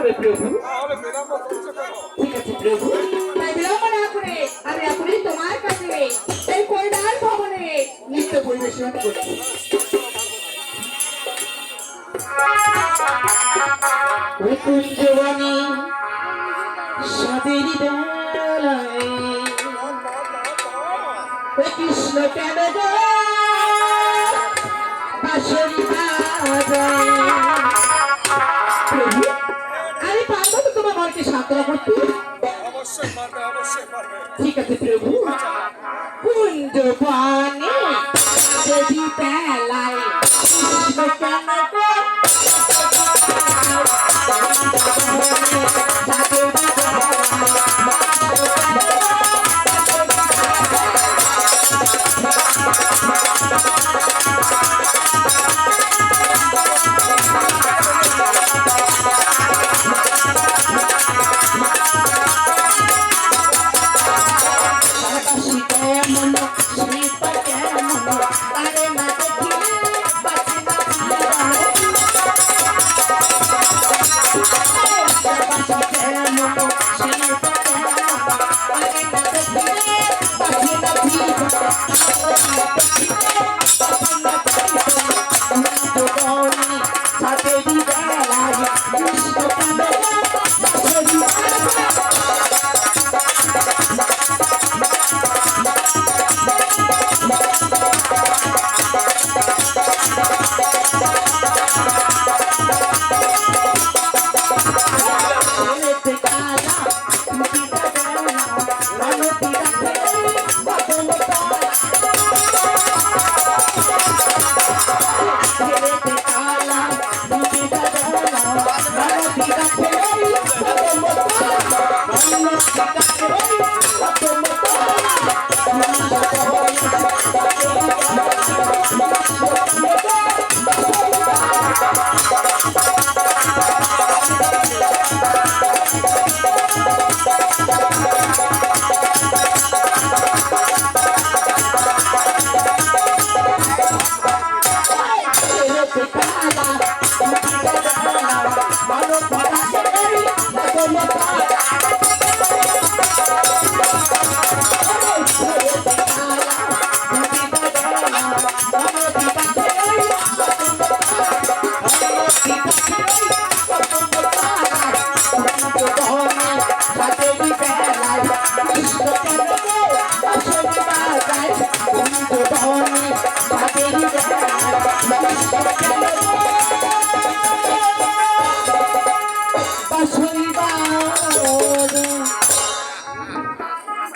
প্রভু ঠিক আছে প্রভু, তাই বিলম্ব না করে আমি এখনই তোমার কাছে এই কৈলাস ভবনে নৃত্য পরিবেশন করছি। ওই কুঞ্জবনে সাদের বেলায় ওই কৃষ্ণ কেন গো বাঁশরি বাজায়। প্রভু আমি পারবো তো তোমার মনকে সান্ত্বনা করতে? ঠিক আছে প্রভু। কুঞ্জবনে যদি বেলায় কৃষ্ণ কেন গো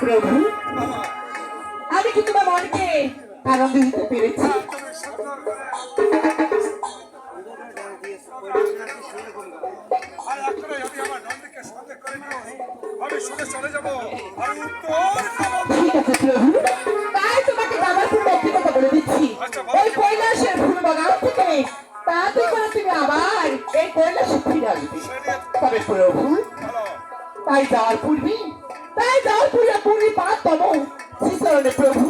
প্রভু আমি কি তোমার মনকে আনন্দ দিতে পেরেছি? তাই তোমাকে বাবার ফুল একটি কথা বলে দিচ্ছি, ওই কৈলাসের ফুল বাগান থেকে তাতে করে তুমি আবার এই কৈলাসে ফিরে আসবে। তবে প্রভু তাই যাওয়ার পূর্বে পূর্বে পাতম শ্রীচরণে প্রভু